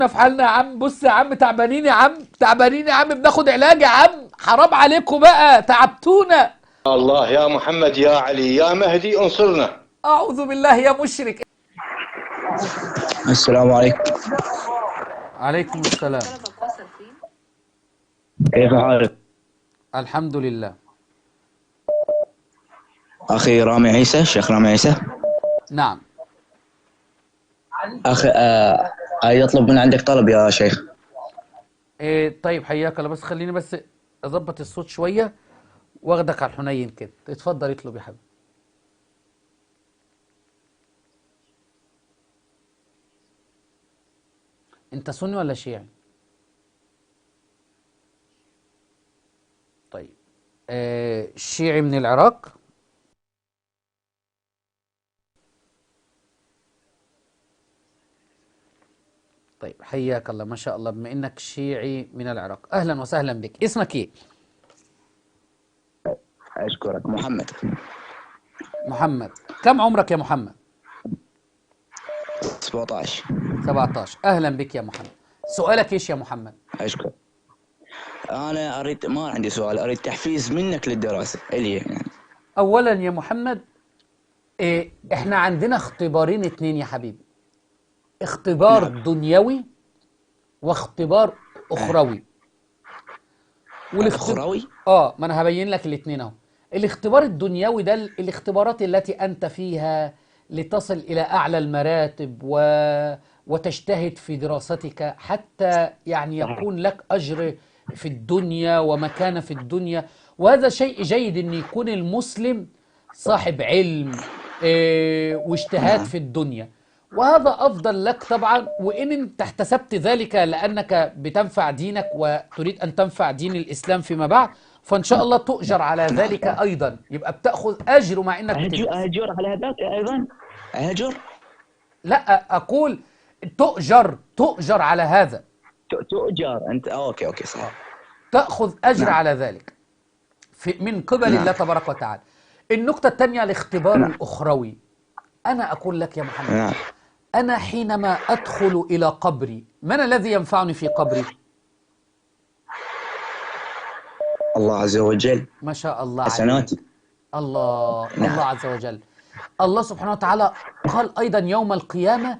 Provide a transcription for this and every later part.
في حالنا يا عم. بص يا عم، تعبانين يا عم، تعبانين يا عم، بناخد علاج يا عم، حرام عليكم بقى، تعبتونا. الله يا محمد يا علي يا مهدي انصرنا. اعوذ بالله يا مشرك. السلام عليكم. عليكم السلام. كيف حالك؟ الحمد لله. أخي رامي عيسى، الشيخ رامي عيسى. نعم. أخي يطلب من عندك طلب يا شيخ. طيب حياك الله، بس خليني بس اظبط الصوت شويه واخدك على الحنين كده. اتفضل اطلب يا حبيبي. انت سني ولا شيعي؟ طيب. شيعي من العراق؟ طيب حياك الله، ما شاء الله، بما انك شيعي من العراق، اهلا وسهلا بك. اسمك ايه؟ أشكرك. محمد. محمد. كم عمرك يا محمد؟ 17. 17. اهلا بك يا محمد. سؤالك ايش يا محمد؟ أشكرك. أنا أريد، ما عندي سؤال، أريد تحفيز منك للدراسة إلي يعني. اولا يا محمد، احنا عندنا اختبارين اتنين يا حبيبي. اختبار نعم. دنيوي واختبار اخروي. الأخروي؟ ما انا هبين لك الاتنين اهو. الاختبار الدنيوي ده الاختبارات التي انت فيها لتصل الى اعلى المراتب وتجتهد في دراستك حتى يعني يكون لك اجر في الدنيا ومكانة في الدنيا. وهذا شيء جيد ان يكون المسلم صاحب علم واجتهاد نعم. في الدنيا، وهذا أفضل لك طبعا. وإن انت احتسبت ذلك لأنك بتنفع دينك وتريد أن تنفع دين الإسلام فيما بعد، فإن شاء الله تؤجر على ذلك أيضا، يبقى بتأخذ أجر مع إنك بتدرس. أهجر على هذاك أيضا؟ أهجر؟ لا، أقول تؤجر على هذا. تؤجر أنت. أوكي صح. تأخذ أجر نعم. على ذلك من قبل نعم. الله تبارك وتعالى. النقطة الثانية الاختبار نعم. الأخروي. أنا أقول لك يا محمد، نعم. أنا حينما أدخل إلى قبري، من الذي ينفعني في قبري؟ الله عز وجل. ما شاء الله عليك. حسناتي. الله نعم. الله عز وجل. الله سبحانه وتعالى قال أيضا يوم القيامة: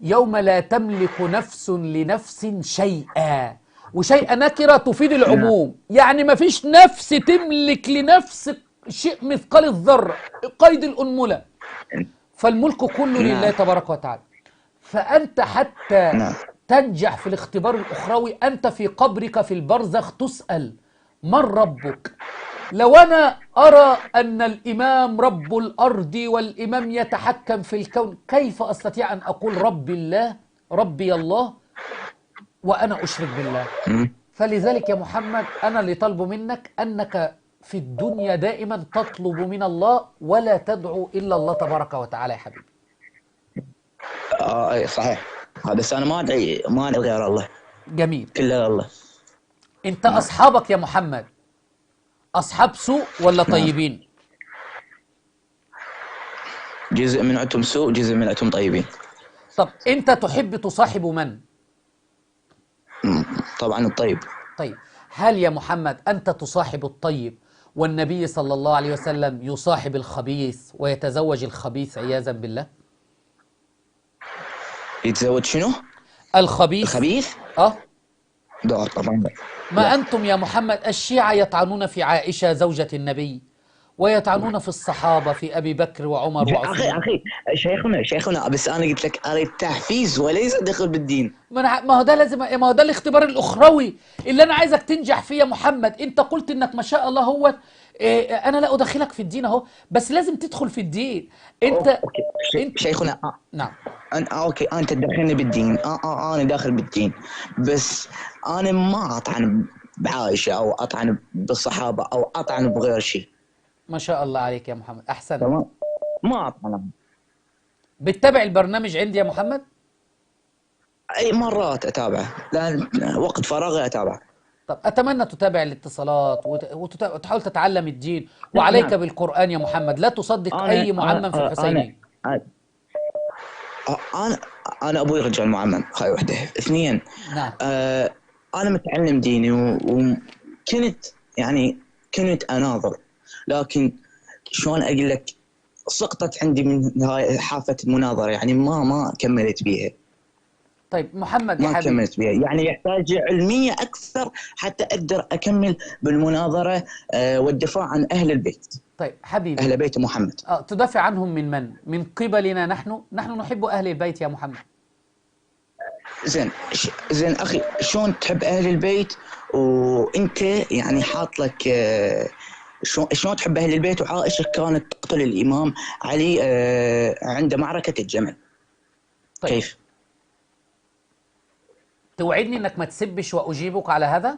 يوم لا تملك نفس لنفس شيئا. وشيئا نكرة تفيد العموم، يعني ما فيش نفس تملك لنفس شيء مثقال الذرة، قيد الأنملة، فالملك كله لله تبارك وتعالى. فأنت حتى نعم. تنجح في الاختبار الأخروي، أنت في قبرك في البرزخ تسأل: من ربك؟ لو أنا أرى أن الإمام رب الأرض والإمام يتحكم في الكون، كيف أستطيع أن أقول ربي الله، ربي الله، وأنا أشرك بالله؟ فلذلك يا محمد، أنا اللي طالبه منك أنك في الدنيا دائما تطلب من الله ولا تدعو إلا الله تبارك وتعالى يا حبيبي. أي صحيح. بس أنا ما أدعي غير الله. جميل. إلا الله. أنت أصحابك يا محمد أصحاب سوء ولا طيبين؟ جزء من عتم سوء، جزء من عتم طيبين. طب أنت تحب تصاحب من؟ طبعا الطيب. طيب، هل يا محمد أنت تصاحب الطيب والنبي صلى الله عليه وسلم يصاحب الخبيث ويتزوج الخبيث عياذا بالله؟ يتزوج شنو؟ الخبيث. الخبيث؟ دور طبعا. ما أنتم يا محمد الشيعة يطعنون في عائشة زوجة النبي، ويطعنون في الصحابة، في أبي بكر وعمر وعثمان. أخي شيخنا بس أنا قلت لك أريد تحفيز وليس دخل بالدين. ما هو ده لازم، ما هو ده الاختبار الأخروي اللي أنا عايزك تنجح فيه يا محمد. أنت قلت إنك ما شاء الله هو أنا لا أدخلك في الدين أهو، بس لازم تدخل في الدين. أنت شيخنا نعم. أوكي أنت تدخلني بالدين. أنا داخل بالدين، بس أنا ما أطعن بعائشة أو أطعن بالصحابة أو أطعن بغير شيء. ما شاء الله عليك يا محمد، أحسنت. تمام. ما أطعنهم. بتتابع البرنامج عندي يا محمد؟ أي مرات أتابعه، لأن وقت فراغي أتابعه. طب أتمنى تتابع الاتصالات وتحاول تتعلم الدين، وعليك بالقرآن يا محمد، لا تصدق أي معمم في الحسيني. انا انا ابوي رجال معمم، هاي وحده. اثنين، نعم. انا متعلم ديني وكنت يعني كنت اناظر، لكن شلون اقول لك، سقطت عندي من هاي حافه المناظره، يعني ما كملت بيها. طيب محمد يا ما حبيبي. كملت بيها، يعني يحتاج علميه اكثر حتى اقدر اكمل بالمناظره والدفاع عن اهل البيت، طيب حبيبي، اهل بيت محمد. تدافع عنهم من قبلنا نحن نحب أهل البيت يا محمد. زين اخي، شلون تحب اهل البيت وانت يعني حاط لك شلون تحب اهل البيت وعائشه كانت تقتل الامام علي عند معركه الجمل؟ طيب كيف؟ توعدني انك ما تسبش واجيبك على هذا؟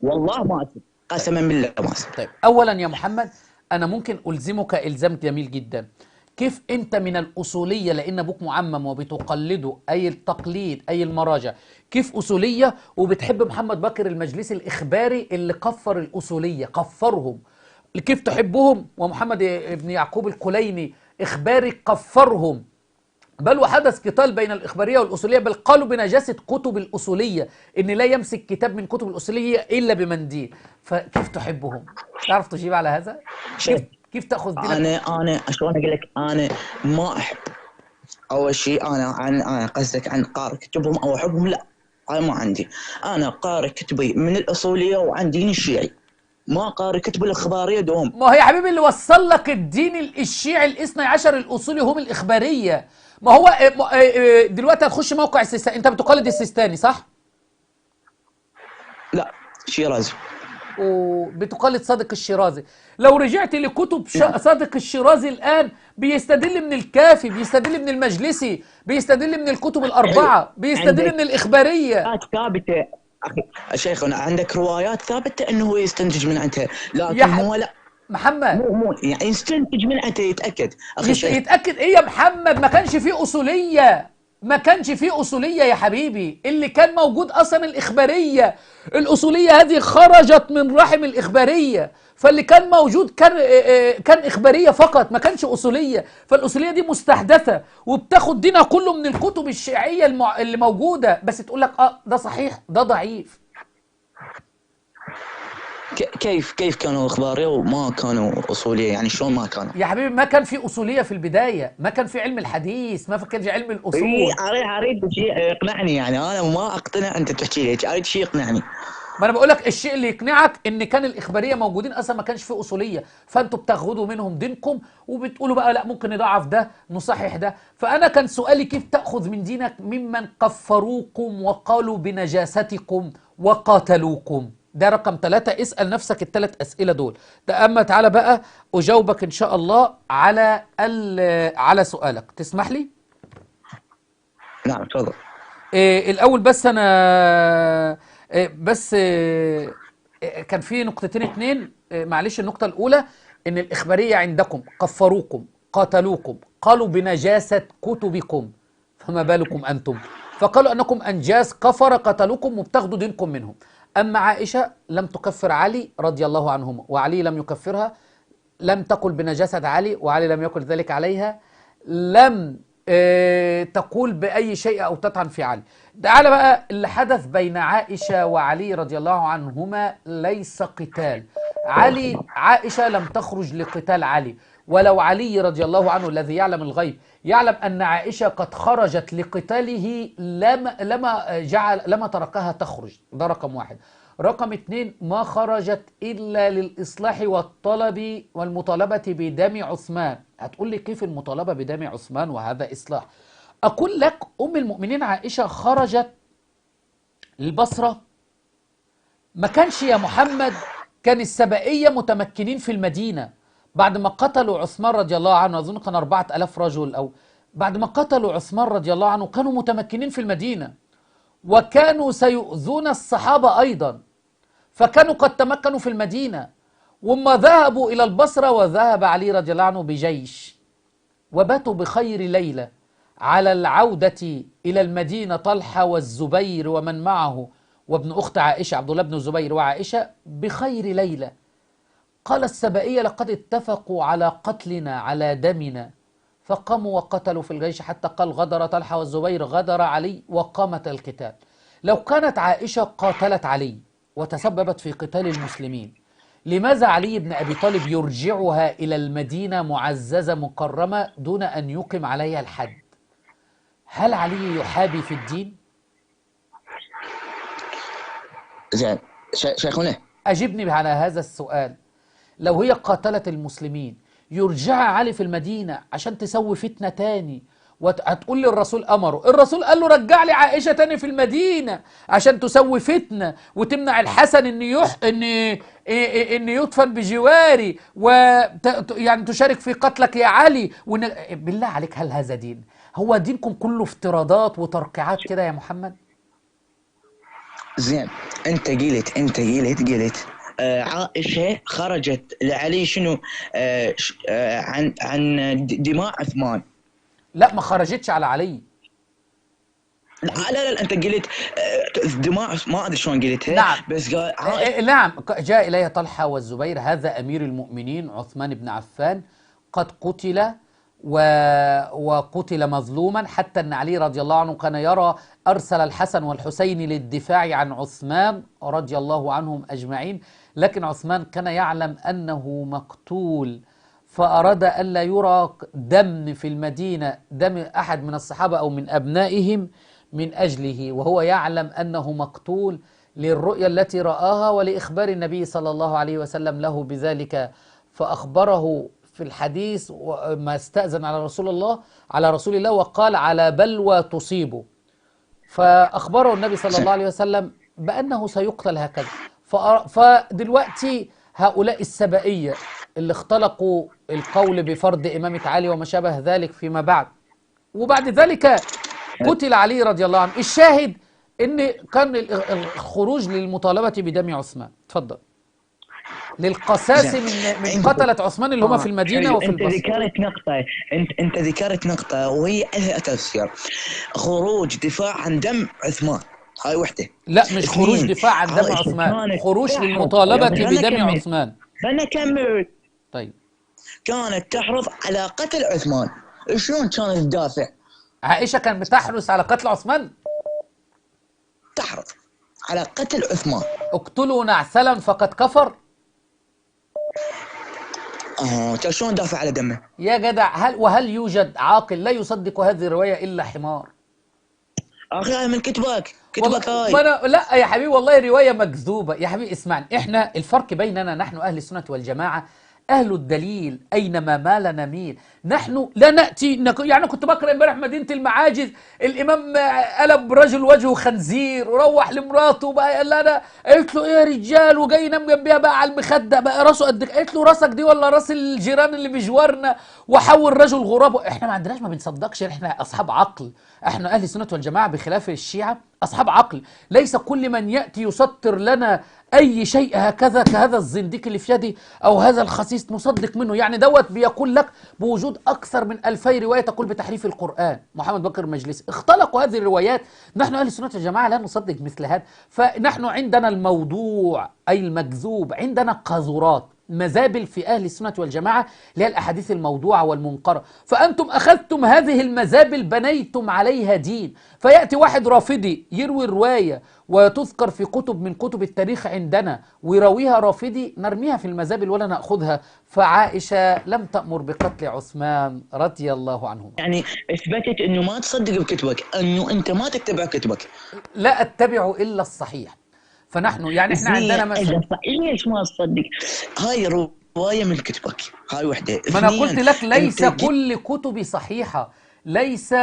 والله ما اسف، طيب. قسما بالله ما اسف. طيب اولا يا محمد، انا ممكن الزمك الزام جميل جدا. كيف انت من الاصوليه، لان ابوك معمم وبتقلده اي التقليد اي المراجع، كيف اصوليه وبتحب محمد بكر المجلسي الاخباري اللي كفر الاصوليه كفرهم؟ كيف تحبهم ومحمد ابن يعقوب الكليني اخباري كفرهم؟ بل وحدث قتال بين الإخبارية والأصولية، بل قالوا بنجاسة كتب الأصولية، إن لا يمسك كتاب من كتب الأصولية إلا بمنديل. فكيف تحبهم؟ تعرف تجيب على هذا؟ شوف، كيف تأخذ دينك؟ انا شلون اقول لك، انا ما احب. اول شيء انا قصدك عن قارئ كتبهم او احبهم؟ لا، انا ما عندي. انا قارئ كتبي من الاصوليه وعن دين الشيعي، ما قارئ كتب الاخباريه دوم. ما هو يا حبيبي اللي وصل لك الدين الشيعي الاثني عشر الأصولي هم الإخبارية. ما هو دلوقتي هتخش موقع السيستاني، أنت بتقلد السيستاني صح؟ لا، شيرازي. وبتقلد صادق الشيرازي. لو رجعت لكتب نعم. صادق الشيرازي الآن بيستدل من الكافي، بيستدل من المجلسي، بيستدل من الكتب حلو. الأربعة، بيستدل عندك من الإخبارية. روايات ثابته اخي شيخنا، عندك روايات ثابته انه هو يستنتج من عندها، يا لكن هو لا. محمد، مو يعني يستنتج من عندها، يتاكد اخي شيخ. يتأكد إيه يا محمد؟ ما كانش فيه أصولية، ما كانش فيه أصولية يا حبيبي. اللي كان موجود أصلا الإخبارية. الأصولية هذه خرجت من رحم الإخبارية، فاللي كان موجود كان إخبارية فقط، ما كانش أصولية. فالأصولية دي مستحدثة وبتاخد دينها كله من الكتب الشيعية اللي موجودة، بس تقول لك ده صحيح ده ضعيف. كيف كانوا اخباريه وما كانوا اصوليه؟ يعني شلون ما كانوا؟ يا حبيبي ما كان في أصولية في البداية، ما كان في علم الحديث، ما كان في علم اي، الأصول. اريد شيء يقنعني، يعني انا ما اقتنع انت تحكي لي، اريد شيء يقنعني. ما انا بقول لك الشيء اللي يقنعك ان كان الاخباريه موجودين اصلا، ما كانش فيه اصوليه، فانتوا بتاخدوا منهم دينكم وبتقولوا بقى لا ممكن نضعف ده نصحح ده. فانا كان سؤالي كيف تاخذ من دينك ممن كفروكم وقالوا بنجاستكم وقاتلوكم؟ ده رقم 3. اسال نفسك الثلاث اسئله دول. ده اما تعالى بقى اجاوبك ان شاء الله على سؤالك، تسمح لي؟ نعم تفضل. الأول بس أنا بس كان في نقطتين اتنين. معلش، النقطة الأولى إن الإخبارية عندكم كفروكم قاتلوكم قالوا بنجاسة كتبكم، فما بالكم أنتم؟ فقالوا أنكم أنجاس كفر قتلوكم وبتاخدوا دينكم منهم. أما عائشة لم تكفر علي رضي الله عنهما، وعلي لم يكفرها. لم تقل بنجاسة علي وعلي لم يقل ذلك عليها. لم تقول بأي شيء أو تطعن في علي. تعالى بقى اللي حدث بين عائشة وعلي رضي الله عنهما ليس قتال. عائشة لم تخرج لقتال علي، ولو علي رضي الله عنه الذي يعلم الغيب يعلم أن عائشة قد خرجت لقتاله لما تركها تخرج. ده رقم 1. رقم 2، ما خرجت إلا للإصلاح والطلب والمطالبة بدم عثمان. هتقول لي كيف المطالبة بدم عثمان وهذا إصلاح؟ أقول لك أم المؤمنين عائشة خرجت للبصرة. ما كانش يا محمد، كان السبائية متمكنين في المدينة بعد ما قتلوا عثمان رضي الله عنه، أظن كان 4000 رجل، أو بعد ما قتلوا عثمان رضي الله عنه كانوا متمكنين في المدينة، وكانوا سيؤذون الصحابة أيضا، فكانوا قد تمكنوا في المدينة. وما ذهبوا إلى البصرة، وذهب علي رضي الله عنه بجيش، وباتوا بخير ليلة على العودة إلى المدينة طلحة والزبير ومن معه وابن أخت عائشة عبد الله بن الزبير وعائشة بخير ليلة. قال السبائية لقد اتفقوا على قتلنا على دمنا، فقاموا وقتلوا في الجيش حتى قال غدر طلحة والزبير غدر علي وقامت القتال. لو كانت عائشة قاتلت علي وتسببت في قتال المسلمين، لماذا علي بن أبي طالب يرجعها إلى المدينة معززة مكرمة دون أن يقم عليها الحد؟ هل علي يحابي في الدين؟ زين شيخنا، أجبني على هذا السؤال. لو هي قاتلت المسلمين يرجع علي في المدينة عشان تسوي فتنة تاني، وهتقول لي الرسول أمره؟ الرسول قال له رجع لي عائشة تاني في المدينة عشان تسوي فتنة وتمنع الحسن إن يدفن بجواري يعني تشارك في قتلك يا علي بالله عليك، هل هذا دين؟ هو دينكم كله افتراضات وترقيعات كده يا محمد؟ زين انت قلت عائشة خرجت لعلي شنو عن دماء عثمان. لا، ما خرجتش على علي. لا انت قلت دماء، ما ادري شلون قلتها. نعم بس نعم، جاء إليه طلحة والزبير، هذا أمير المؤمنين عثمان بن عفان قد قتل وقتل مظلوما، حتى أن علي رضي الله عنه كان يرى أرسل الحسن والحسين للدفاع عن عثمان رضي الله عنهم أجمعين، لكن عثمان كان يعلم أنه مقتول، فأراد ألا يرى دم في المدينة، دم أحد من الصحابة أو من أبنائهم من أجله، وهو يعلم أنه مقتول للرؤيا التي رآها ولإخبار النبي صلى الله عليه وسلم له بذلك، فأخبره في الحديث ما استأذن على رسول الله وقال على بلوى تصيبه، فأخبره النبي صلى الله عليه وسلم بأنه سيقتل هكذا. فدلوقتي هؤلاء السبائية اللي اختلقوا القول بفرض إمامة علي وما شابه ذلك فيما بعد، وبعد ذلك قتل علي رضي الله عنه. الشاهد ان كان الخروج للمطالبة بدم عثمان. اتفضل. للقساس من قتلة عثمان اللي هم في المدينة وفي البصرة. انت ذكرت نقطة وهي لها تفسير، خروج دفاع عن دم عثمان، هاي وحدة. لا، مش خروج دفاع عن دم عثمان، خروج للمطالبة بدم عثمان. أنا كمل. طيب. كانت تحرص على قتل عثمان، شلون كانت تدافع؟ عائشة كانت بتحرص على قتل عثمان؟ تحرص على قتل عثمان. اقتلوا نعسلا فقد كفر. شلون دافع على دمه؟ يا جدع، هل يوجد عاقل لا يصدق هذه الرواية إلا حمار؟ أخي من كتبك هاي. لا يا حبيبي، والله رواية مكذوبة يا حبيبي. اسمعني، احنا الفرق بيننا نحن أهل السنة والجماعة أهل الدليل، أينما مال نميل. نحن لا نأتي يعني كنت بقرأ امبارح مدينة المعاجز، الإمام قلب رجل وجهه خنزير وروح لمراته بقى، قال لها قالت له إيه يا رجال، وجاي ينام جنبيها بقى على المخدة بقى، راسه قد قالت له راسك دي ولا راس الجيران اللي بجوارنا، وحول رجل غرابه. احنا ما عندناش، ما بنصدقش، احنا أصحاب عقل، احنا أهل السنة والجماعة بخلاف الشيعة أصحاب عقل. ليس كل من يأتي يسطر لنا أي شيء هكذا كهذا الزنديق اللي في يدي أو هذا الخسيس نصدق منه. يعني دوت بيقول لك بوجود أكثر من 2000 رواية تقول بتحريف القرآن. محمد بكر المجلسي اختلقوا هذه الروايات. نحن أهل السنة والجماعة لا نصدق مثل هذا. فنحن عندنا الموضوع أي المكذوب، عندنا قاذورات مزابل في أهل السنة والجماعة اللي هي الأحاديث الموضوعة والمنقرة. فأنتم أخذتم هذه المزابل بنيتم عليها دين. فيأتي واحد رافضي يروي رواية وتذكر في كتب من كتب التاريخ عندنا ويرويها رافضي، نرميها في المزابل ولا نأخذها. فعائشة لم تأمر بقتل عثمان رضي الله عنه. يعني اثبتت انه ما تصدق بكتبك، انه انت ما تتبع كتبك. لا أتبع إلا الصحيح. فنحن يعني احنا عندنا مثلا ليش ما تصدق؟ هاي رواية من كتبك، هاي وحدة. ما أنا قلت لك ليس كل كتبي صحيحة، ليس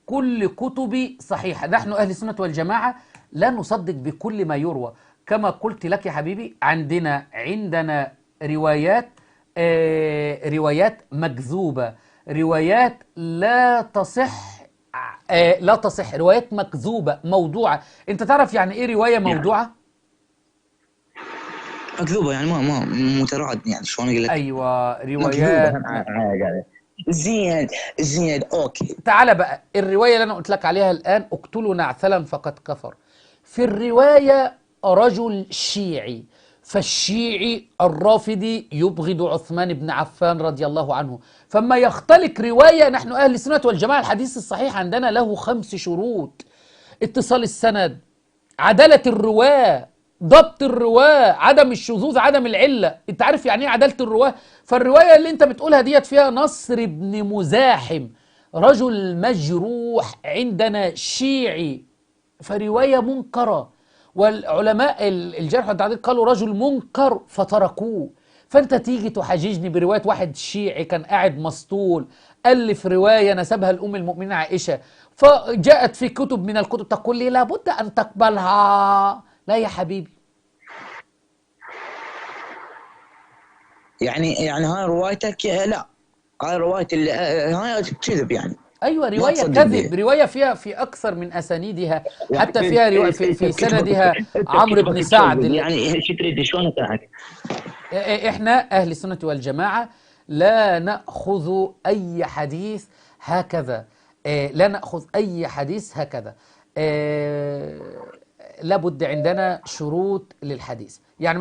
كل كتبي صحيحة. نحن أهل السنة والجماعة لا نصدق بكل ما يروى. كما قلت لك يا حبيبي، عندنا روايات روايات مكذوبة، روايات لا تصح، روايات مكذوبة موضوعة. انت تعرف يعني ايه رواية موضوعة؟ مكذوبة يعني ما متراجع، يعني شلون اقول لك؟ ايوه، روايات زين اوكي. تعال بقى، الرواية اللي انا قلت لك عليها الان، اقتلوا نعسلا فقد كفر. في الرواية رجل شيعي فالشيعي الرافضي يبغض عثمان بن عفان رضي الله عنه. فما يختلق رواية، نحن أهل السنة والجماعة الحديث الصحيح عندنا له 5 شروط: اتصال السند، عدالة الرواة، ضبط الرواة، عدم الشذوذ، عدم العلة. انت عارف يعني ايه عدالة الرواة؟ فالرواية اللي انت بتقولها ديت فيها نصر بن مزاحم، رجل مجروح عندنا شيعي، فرواية منكرة، والعلماء الجرح والتعديل قالوا رجل منكر فتركوه. فانت تيجي تحججني برواية واحد شيعي كان قاعد مسطول ألف رواية نسبها لأم المؤمنين عائشة، فجاءت في كتب من الكتب تقول لي لابد أن تقبلها. لا يا حبيبي. يعني هاي روايتك؟ لا، هاي رواية اللي هاي كذب يعني. أيوة، ما رواية تصدق كذب، بيه. رواية فيها في أكثر من أسانيدها، يعني حتى فيها رواية في سندها عمرو بن سعد. يعني شو تريد شلون أقنعك؟ احنا اهل السنة والجماعة لا نأخذ اي حديث هكذا، لا نأخذ اي حديث هكذا. لابد عندنا شروط للحديث. يعني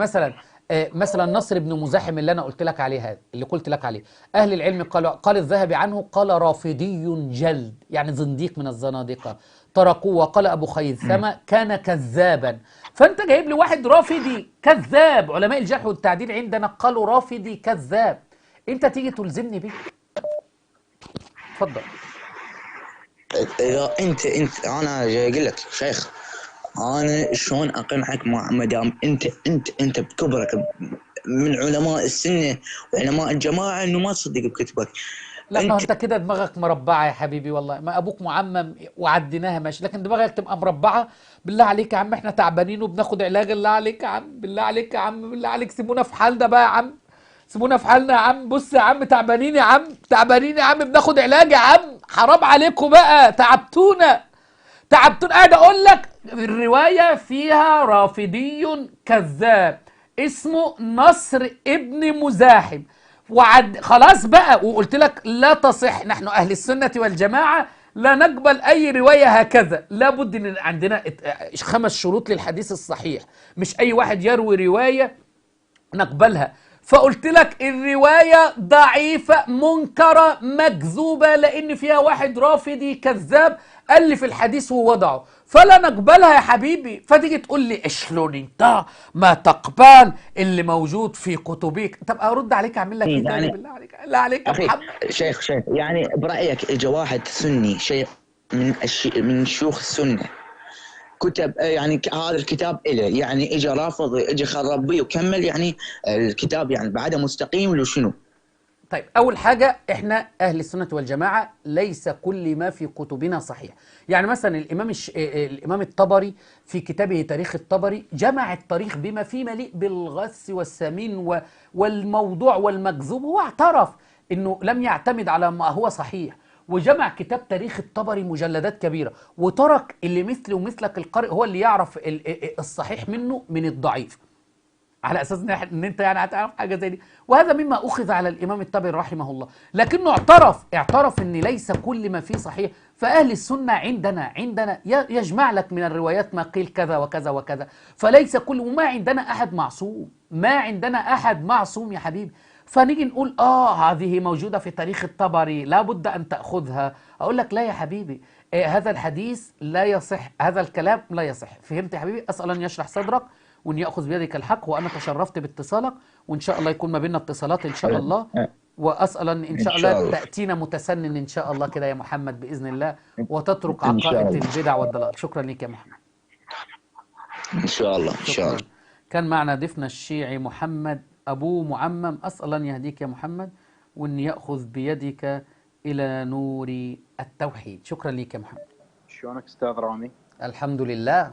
مثلا نصر بن مزاحم اللي انا قلت لك عليه، هذا اللي قلت لك عليه، اهل العلم قال الذهبي عنه قال رافضي جلد، يعني زنديق من الزنادقة، تركوه. وقال ابو خيثمة كان كذابا. فانت جايب لي واحد رافضي كذاب، علماء الجرح والتعديل عندنا قالوا رافضي كذاب، انت تيجي تلزمني بيه؟ اتفضل. إذا أنت أنا جاي أقول لك شيخ، أنا شلون أقنعك ما دام أنت بكبرك من علماء السنة وعلماء الجماعة إنه ما تصدق بكتبك. لا، ما هو انت كده دماغك مربعه يا حبيبي، والله ما ابوك معمم وعديناها ماشي، لكن دماغك تبقى مربعه. بالله عليك يا عم، احنا تعبانين وبناخد علاج، بالله عليك يا عم، بالله عليك يا عم، بالله عليك سيبونا في حالنا بقى يا عم، سيبونا في حالنا يا عم. بص يا عم، تعبانين يا عم، تعبانين يا عم، بناخد علاج يا عم، حرام عليكم بقى، تعبتونا تعبتونا. قاعد اقول لك الروايه فيها رافضي كذاب اسمه نصر ابن مزاحم، خلاص بقى، وقلت لك لا تصح. نحن اهل السنه والجماعه لا نقبل اي روايه هكذا، لابد ان عندنا 5 شروط للحديث الصحيح، مش اي واحد يروي روايه نقبلها. فقلت لك الرواية ضعيفة منكرة مكذوبة، لأن فيها واحد رافضي كذاب ألف الحديث ووضعه، فلا نقبلها يا حبيبي. فتيجي تقول لي شلون انت ما تقبل اللي موجود في كتبك؟ طب أرد عليك أعمل لك إيه تاني؟ بالله عليك، بالله عليك يا أخي محمد. شيخ يعني برأيك إجا واحد سني شيخ من شيوخ السنة كتب يعني هذا الكتاب إله، يعني اجى رافض، اجى خرب بيه وكمل، يعني الكتاب يعني بعده مستقيم لو شنو؟ طيب، أول حاجة إحنا أهل السنة والجماعة ليس كل ما في كتبنا صحيح. يعني مثلا الإمام الطبري في كتابه تاريخ الطبري جمع التاريخ بما فيه مليء بالغث والسمين والموضوع والمكذوب، هو اعترف إنه لم يعتمد على ما هو صحيح، وجمع كتاب تاريخ الطبري مجلدات كبيرة، وترك اللي مثلي ومثلك القارئ هو اللي يعرف الصحيح منه من الضعيف، على اساس ان انت يعني هتعرف حاجه زي دي. وهذا مما اخذ على الامام الطبري رحمه الله، لكنه اعترف ان ليس كل ما فيه صحيح. فاهل السنه عندنا يجمع لك من الروايات ما قيل كذا وكذا وكذا، فليس كل، وما عندنا احد معصوم، ما عندنا احد معصوم يا حبيبي. فنيجي نقول هذه موجوده في تاريخ الطبري لابد ان تاخذها، اقول لك لا يا حبيبي، هذا الحديث لا يصح، هذا الكلام لا يصح. فهمت يا حبيبي؟ اسال ان يشرح صدرك وان ياخذ بيدك الحق، وانا تشرفت باتصالك، وان شاء الله يكون ما بيننا اتصالات ان شاء الله. واسال ان شاء الله تاتينا متسنن ان شاء الله كده يا محمد باذن الله، وتترك عقائد البدع والضلال. شكرا لك يا محمد. ان شاء الله ان شاء الله. كان معنا ضيفنا الشيعي محمد ابو معمم، اسال ان يهديك يا محمد وان ياخذ بيدك الى نور التوحيد. شكرا لك يا محمد. شلونك استاذ رامي؟ الحمد لله.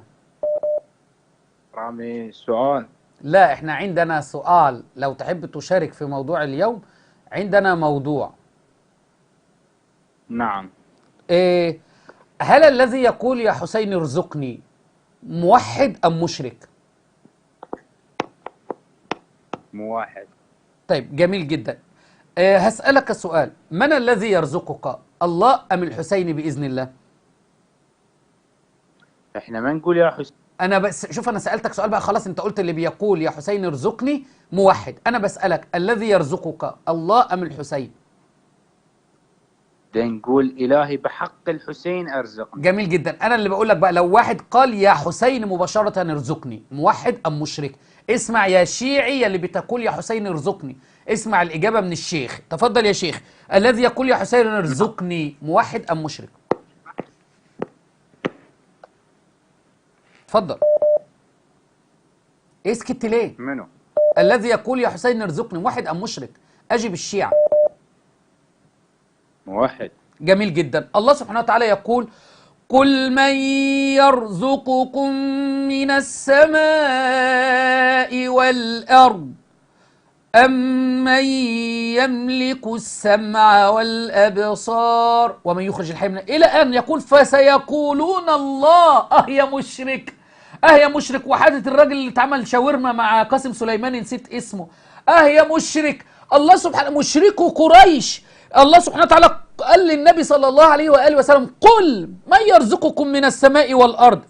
رامي سؤال؟ لا، احنا عندنا سؤال، لو تحب تشارك في موضوع اليوم عندنا موضوع. نعم. هل الذي يقول يا حسين ارزقني موحد ام مشرك؟ موحد. طيب، جميل جدا. هسألك السؤال، من الذي يرزقك، الله ام الحسين باذن الله؟ احنا ما نقول يا حسين، انا بس شوف، انا سالتك سؤال بقى خلاص، انت قلت اللي بيقول يا حسين ارزقني موحد، انا بسالك الذي يرزقك الله ام الحسين؟ ده نقول إلهي بحق الحسين أرزقني. جميل جدا. انا اللي بقول لك بقى، لو واحد قال يا حسين مباشره ارزقني، موحد ام مشرك؟ اسمع يا شيعي اللي بتقول يا حسين ارزقني، اسمع الاجابه من الشيخ. تفضل يا شيخ، الذي يقول يا حسين ارزقني موحد ام مشرك؟ اتفضل. اسكت ليه؟ منو؟ الذي يقول يا حسين ارزقني موحد ام مشرك؟ اجب الشيعة. موحد. جميل جدا. الله سبحانه وتعالى يقول قل من يرزقكم من السماء والأرض أمن يملك السمع والأبصار ومن يخرج الحي من إلى أن يقول فسيقولون الله. يا مشرك، يا مشرك. وحادث الراجل اللي اتعمل شاورما مع قاسم سليماني نسيت اسمه، يا مشرك. الله سبحانه مشركو قريش. الله سبحانه وتعالى قال للنبي صلى الله عليه وآله وسلم قل من يرزقكم من السماء والأرض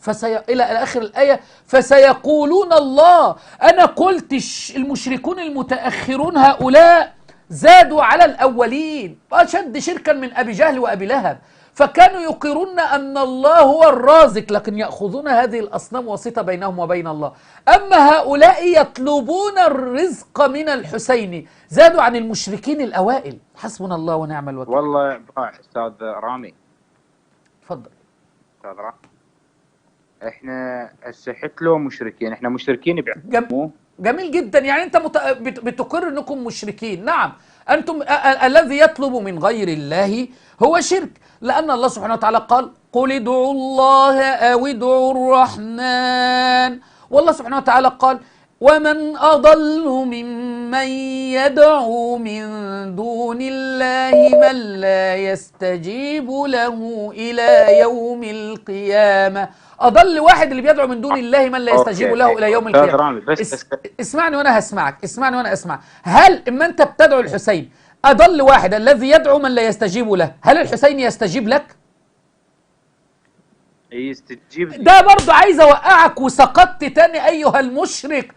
إلى آخر الآية فسيقولون الله. أنا قلت المشركون المتأخرون هؤلاء زادوا على الأولين، أشد شركا من أبي جهل وأبي لهب، فكانوا يقرون أن الله هو الرازق، لكن يأخذون هذه الأصنام وسيطة بينهم وبين الله. أما هؤلاء يطلبون الرزق من الحسين، زادوا عن المشركين الأوائل. حسبنا الله ونعم الوكيل. والله أستاذ رامي، تفضل. أستاذ رامي، إحنا هسه حتى لو مشركين، إحنا مشركين جميل جدا. يعني أنت بتقر أنكم مشركين. نعم، أنتم الذي يطلب من غير الله هو شرك، لأن الله سبحانه وتعالى قال قل ادعوا الله أو ادعوا الرحمن، والله سبحانه وتعالى قال ومن أضل ممن يدعو من دون الله من لا يستجيب له إلى يوم القيامة. أضل واحد اللي بيدعو من دون الله من لا يستجيب له إلى يوم القيامة. اسمعني وأنا هسمعك، اسمعني وأنا أسمع. هل إما أنت بتدعو الحسين أضل واحد الذي يدعو من لا يستجيب له، هل الحسين يستجيب لك؟ يستجيب. ده برضه عايز أوقعك وسقطت تاني أيها المشرك.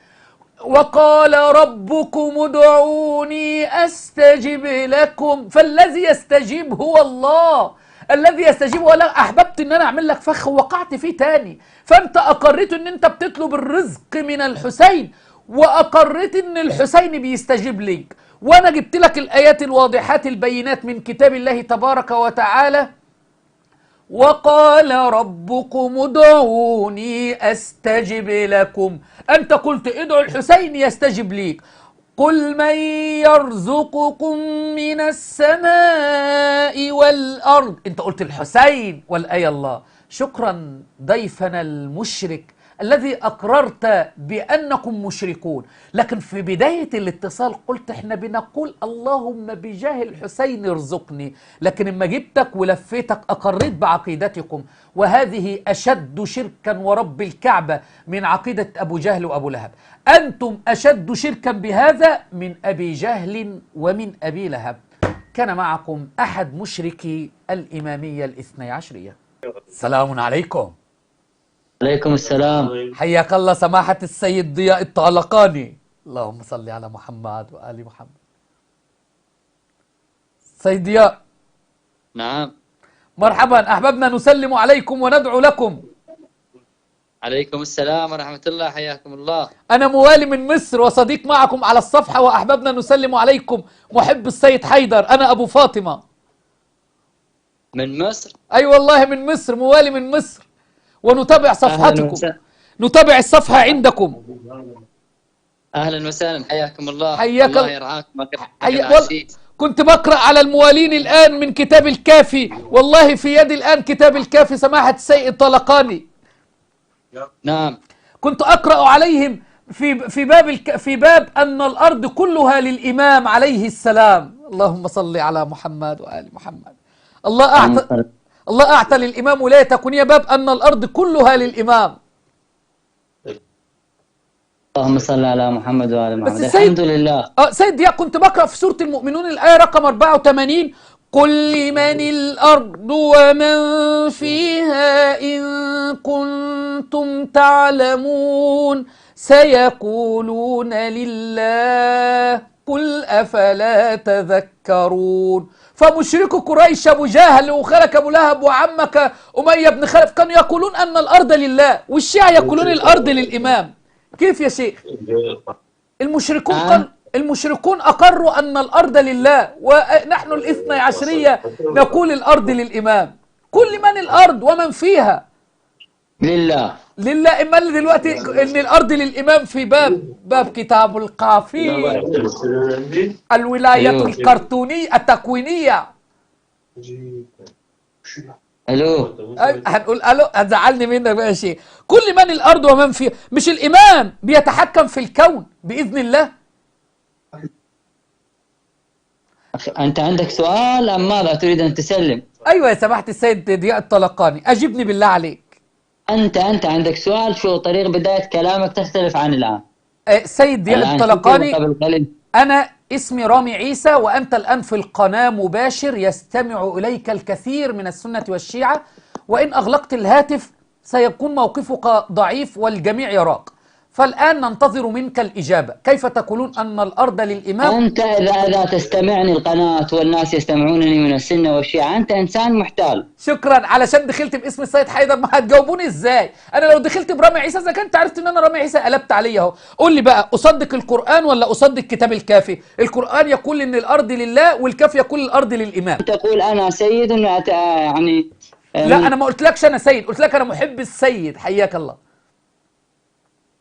وقال ربكم ادعوني أستجب لكم، فالذي يستجيب هو الله. الذي يستجيب هو الله. أحببت أن أنا أعمل لك فخ ووقعت فيه تاني، فأنت أقريت أن أنت بتطلب الرزق من الحسين، وأقريت أن الحسين بيستجيب ليك، وأنا جبت لك الآيات الواضحات البينات من كتاب الله تبارك وتعالى. وقال ربكم ادعوني أستجب لكم. أنت قلت ادعوا الحسين يستجب ليك. قل من يرزقكم من السماء والأرض، أنت قلت الحسين والآية الله. شكرا ضيفنا المشرك الذي أقررت بأنكم مشركون، لكن في بداية الاتصال قلت احنا بنقول اللهم بجاه الحسين ارزقني، لكن اما جبتك ولفيتك أقريت بعقيدتكم، وهذه أشد شركا ورب الكعبة من عقيدة أبو جهل وأبو لهب. أنتم أشد شركا بهذا من أبي جهل ومن أبي لهب. كان معكم أحد مشركي الإمامية الاثني عشرية. السلام عليكم. عليكم السلام. حياك الله سماحة السيد ضياء الطالقاني. اللهم صل على محمد وآل محمد. سيد ضياء. نعم. مرحبا، أحببنا نسلم عليكم وندعو لكم. عليكم السلام ورحمة الله، حياكم الله. أنا موالي من مصر وصديق معكم على الصفحة، وأحببنا نسلم عليكم. محب السيد حيدر، أنا أبو فاطمة. من مصر؟ أي والله من مصر، موالي من مصر، ونتابع صفحتكم، نتابع الصفحة عندكم. أهلا وسهلا، حياكم الله. حياك الله يرعاكم. كنت بقرأ على الموالين الآن من كتاب الكافي، والله في يدي الآن كتاب الكافي سماحة السيد الطلقاني. نعم. كنت أقرأ عليهم في باب أن الأرض كلها للإمام عليه السلام. اللهم صل على محمد وآل محمد. الله أعطى للإمام ولاية تكونية باب أن الأرض كلها للإمام. اللهم صل على محمد وآل محمد. الحمد لله. سيد ضياء، كنت بقرأ في سورة المؤمنون الآية رقم 84، قل لمن الأرض ومن فيها إن كنتم تعلمون سيقولون لله قل أفلا تذكرون. فمشرك قريش أبو جهل وخالك أبو لهب وعمك أمية بن خلف كانوا يقولون أن الأرض لله، والشيعة يقولون الأرض للإمام. كيف يا شيخ؟ المشركون أقروا أن الأرض لله، ونحن الاثني عشرية نقول الأرض للإمام. كل من الأرض ومن فيها لله. لله. إما اللي دلوقتي إن الأرض للإمام في باب كتاب القافي، الولاية الكرتونية التكوينية. الو. هنقول الو، هتزعلني منك بقى يا شيخ. كل من الأرض ومن فيها، مش الإمام بيتحكم في الكون بإذن الله؟ أنت عندك سؤال أم ماذا تريد أن تسلم؟ أيوة يا سماحة السيد ضياء الطلقاني، أجبني بالله عليك. أنت عندك سؤال، شو طريق بداية كلامك تختلف عن الآن. سيد ضياء الطلقاني، قبل قليل. أنا اسمي رامي عيسى، وأنت الآن في القناة مباشر، يستمع إليك الكثير من السنة والشيعة، وإن أغلقت الهاتف سيكون موقفك ضعيف والجميع يراك. فالآن ننتظر منك الإجابة. كيف تقولون أن الأرض للإمام؟ أنت إذا تستمعني القناة والناس يستمعونني من السنة والشيعة، أنت إنسان محتال. شكرا. علشان دخلت باسم السيد حيدر، ما هتجاوبوني إزاي؟ أنا لو دخلت برامي عيسى، إذا كنت عرفت إن أنا رامي عيسى قلبت عليا أهو. قول لي بقى، أصدق القرآن ولا أصدق كتاب الكافي؟ القرآن يقول إن الأرض لله، والكافي يقول الأرض للإمام. تقول أنا سيد يعني لا، أنا ما قلتلكش أنا سيد، قلت لك أنا محب السيد. حياك الله.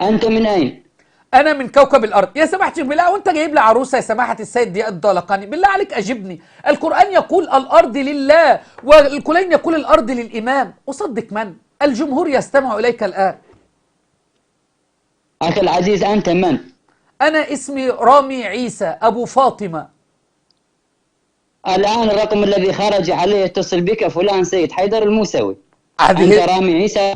أنت من أين؟ أنا من كوكب الأرض. يا سماحة بالله، وأنت جايب لي عروسة يا سماحة السيد ضياء الطلقاني، بالله عليك أجبني. القرآن يقول الأرض لله، والكلين يقول الأرض للإمام. أصدق من؟ الجمهور يستمع إليك الآن. أخي العزيز، أنت من؟ أنا اسمي رامي عيسى أبو فاطمة. الآن الرقم الذي خرج عليه يتصل بك فلان سيد حيدر الموسوي. أنت رامي عيسى.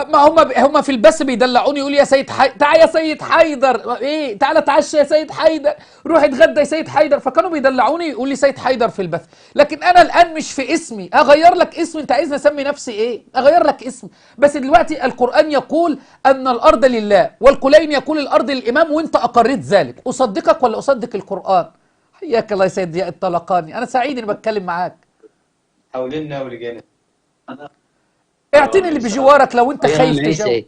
ما هم في البث بيدلعوني، يقول يا سيد تعال يا سيد حيدر، ايه تعالى اتعشى يا سيد حيدر، روح اتغدى يا سيد حيدر. فكانوا بيدلعوني يقول لي سيد حيدر في البث. لكن انا الان مش في اسمي، اغير لك اسم. انت عايزني اسمي نفسي ايه؟ اغير لك اسم. بس دلوقتي القرآن يقول ان الارض لله، والكلين يقول الارض للامام، وانت اقريت ذلك. اصدقك ولا اصدق القرآن؟ حياك الله يا سيد ضياء الطلقاني، انا سعيد اني بتكلم معاك. حاولنا ولقينا. اعطيني اللي بجوارك لو انت خايف تجاوب.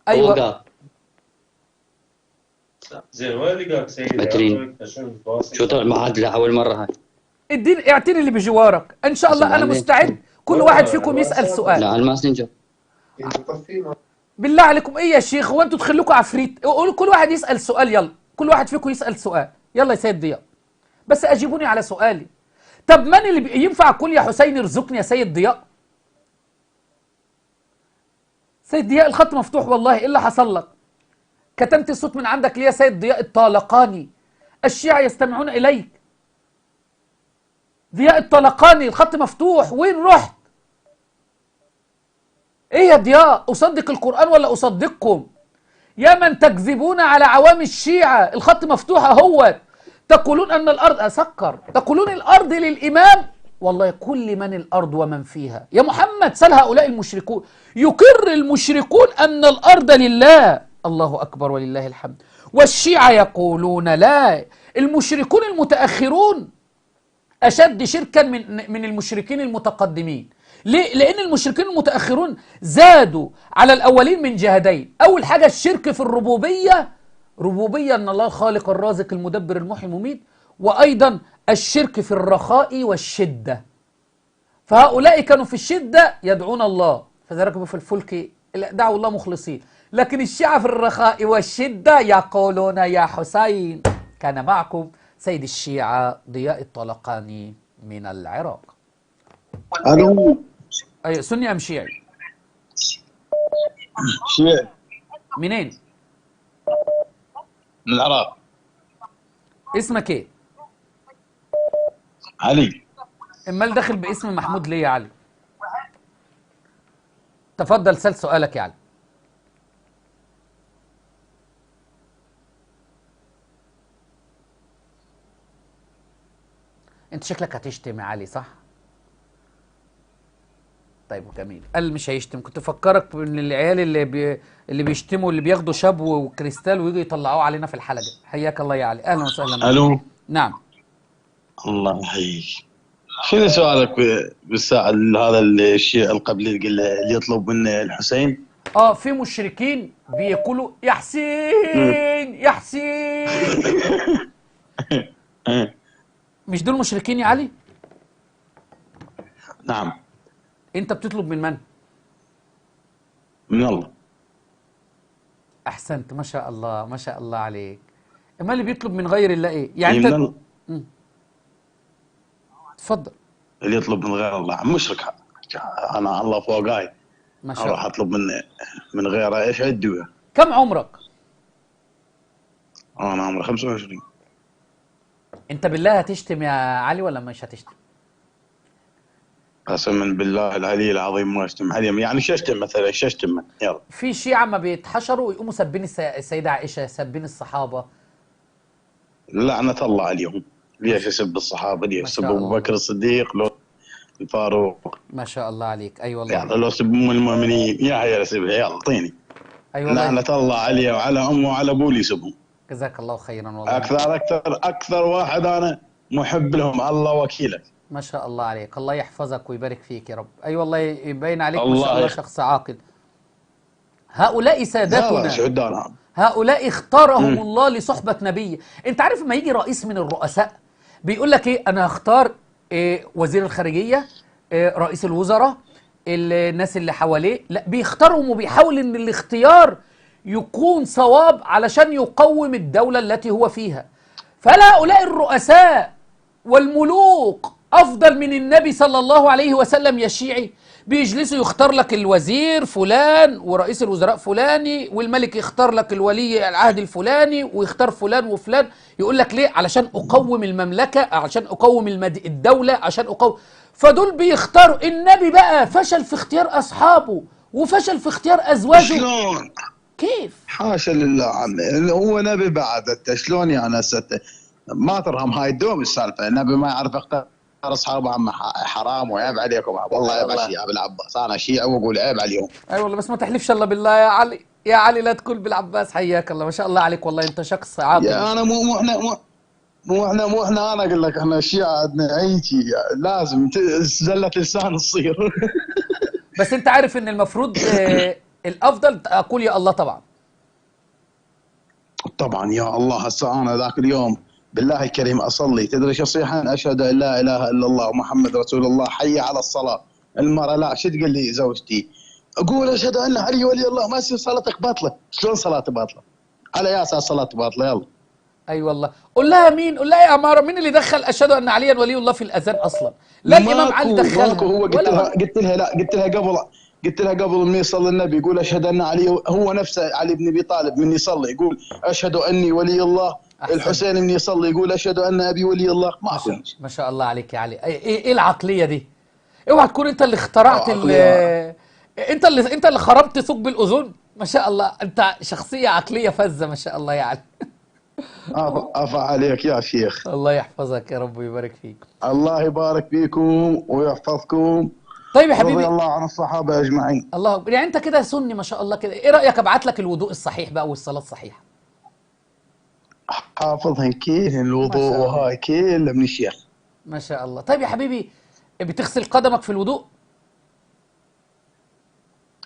ايوه. زين وين لقاك سيد؟ بترين. شو طلع معادلة اول مرة هاي؟ اعطيني اللي بجوارك ان شاء الله. انا مستعد كل واحد فيكم يسأل سؤال. لا، الماسنجر. بالله عليكم ايه يا شيخ؟ هو انتوا تخلوكوا عفريت؟ قولوا كل واحد يسأل سؤال. يلا كل واحد فيكم يسأل سؤال. يلا يا سيد ضياء، بس اجيبوني على سؤالي. طب من اللي ينفع اقول يا حسين ارزقني يا سيد ضياء؟ سيد ضياء الخط مفتوح والله. ايه اللي حصل لك؟ كتمت الصوت من عندك ليه يا سيد ضياء الطالقاني؟ الشيعة يستمعون اليك. ضياء الطلقاني الخط مفتوح، وين رحت؟ ايه يا ضياء؟ اصدق القرآن ولا اصدقكم؟ يا من تكذبون على عوام الشيعة، الخط مفتوح اهوت. تقولون ان الارض اسكر، تقولون الارض للامام. والله كل من الارض ومن فيها. يا محمد سل هؤلاء المشركون. يقر المشركون ان الارض لله. الله اكبر ولله الحمد. والشيعة يقولون لا. المشركون المتأخرون أشد شركا من المشركين المتقدمين. ليه؟ لأن المشركين المتأخرون زادوا على الأولين من جهتين. أول حاجة الشرك في الربوبية، ربوبية أن الله الخالق الرازق المدبر المحيي المميت، وأيضا الشرك في الرخاء والشدة. فهؤلاء كانوا في الشدة يدعون الله، فإذا ركبوا في الفلك دعوا الله مخلصين. لكن الشيعة في الرخاء والشدة يقولون يا حسين. كان معكم سيد الشيعة ضياء الطلقاني من العراق. الو. أي سني أم شيعي؟ شيعي. منين؟ من العراق. اسمك ايه؟ علي. امال داخل باسم محمود ليه يا علي؟ تفضل سل سؤالك يا علي. انت شكلك هتشتم يا علي صح؟ طيب جميل. قال مش هيشتم. كنت فكرك من العيال اللي بيشتموا، اللي بياخدوا شبو وكريستال ويجوا يطلعوه علينا في الحلقه. حياك الله يا علي، اهلا وسهلا بك. الو. نعم. الله يحييك. شنو سؤالك بالساعة هذا الشيء القبلي اللي يطلب منه الحسين؟ في مشركين بيقولوا يا حسين يا حسين. مش دول مشركين يا علي؟ نعم. انت بتطلب من من؟ من الله. احسنت، ما شاء الله ما شاء الله عليك. اما اللي بيطلب من غير الله ايه؟ يعني انت من الله. اتفضل. اللي يطلب من غير الله مشرك. انا الله فوقاي، ما شاء الله. اروح اطلب من غيره ايش عندي؟ كم عمرك؟ انا عمري 25. انت بالله هتشتم يا علي ولا مش هتشتم؟ قسما بالله العلي العظيم ما اشتم عليهم. يعني شو اشتم مثلا؟ شو اشتم؟ يلا. في شيعة ما بيتحشروا ويقوموا سبين السيدة عائشة، سبين الصحابة. لعنة الله عليهم. ليش يسب الصحابة؟ ليش يسب ابو بكر الصديق لو الفاروق؟ ما شاء الله عليك. اي والله. يعني لو سب ام المؤمنين يا عيال سبها، يلا اعطيني. اي والله. لعنة الله عليه وعلى امه وعلى ابوه اللي يسبهم. جزاك الله خيرا والله. اكثر واحد انا محب لهم، الله وكيلك. ما شاء الله عليك، الله يحفظك ويبارك فيك يا رب. اي والله يبين عليك ما شاء الله شخص عاقل. هؤلاء سادتنا، هؤلاء اختارهم الله لصحبة نبيه. انت عارف لما يجي رئيس من الرؤساء بيقول لك ايه؟ انا هختار وزير الخارجية، رئيس الوزراء، الناس اللي حواليه. لا، بيختارهم وبيحاول ان الاختيار يكون صواب علشان يقوم الدولة التي هو فيها. فهؤلاء الرؤساء والملوك أفضل من النبي صلى الله عليه وسلم يا شيعي؟ بيجلسوا يختار لك الوزير فلان ورئيس الوزراء فلاني، والملك يختار لك الولي العهد الفلاني ويختار فلان وفلان. يقول لك ليه؟ علشان أقوم المملكة، علشان أقوم الدولة، عشان أقوم. فدول بيختاروا. النبي بقى فشل في اختيار أصحابه وفشل في اختيار أزواجه. شلون؟ كيف؟ حاشا لله عمي، هو نبي بعد. انت شلون يعني ما ترهم هاي الدوم السالفه. النبي ما يعرف يختار اصحابه. عم حرام وعيب عليكم. والله عيب على الشيعة بالعباس. انا شيعي واقول عيب عليهم. اي والله، بس ما تحلفش الله بالله يا علي. يا علي لا تقول بالعباس. حياك الله، ما شاء الله عليك والله، انت شخص عاقل. يا انا مو احنا انا اقول لك احنا الشيعة عندنا عيشي لازم زلة لسان تصير. بس انت عارف ان المفروض الافضل اقول يا الله طبعا. طبعا يا الله. هسه انا ذاك اليوم بالله الكريم اصلي، تدري شو صيحا؟ اشهد ان لا اله الا الله ومحمد رسول الله، حي على الصلاه. المراه لا، شو تقول لي زوجتي؟ اقول اشهد ان علي ولي الله. ما يصير صلاتك باطله. شلون صلاتي باطله؟ على يا اساس صلاتي باطله؟ يلا. اي والله. قول لها مين؟ قول لها يا عماره، مين اللي دخل اشهد ان عليا ولي الله في الاذان اصلا؟ لا الامام علي دخلها. هو قلت لها قبل ما يصلي النبي يقول اشهد ان علي، هو نفسه علي بن ابي طالب من يصلي يقول اشهد اني ولي الله. أحسن. الحسين من يصلي يقول اشهد ان ابي ولي الله. ما شاء الله عليك يا علي. ايه العقليه دي؟ اوعى تكون انت اللي اخترعت انت اللي خربت ثقب الاذن. ما شاء الله، انت شخصيه عقليه فذه ما شاء الله يا علي. عفا عليك يا شيخ. الله يحفظك يا رب ويبارك فيك. الله يبارك فيكم ويحفظكم. طيب يا حبيبي، رضي الله عن الصحابه اجمعين. الله. يعني انت كده سني ما شاء الله كده. ايه رايك ابعت لك الوضوء الصحيح بقى والصلاه الصحيحه؟ حافظهن كلهن الوضوء وهاي كله من الشيخ. ما شاء الله. طيب يا حبيبي، بتغسل قدمك في الوضوء؟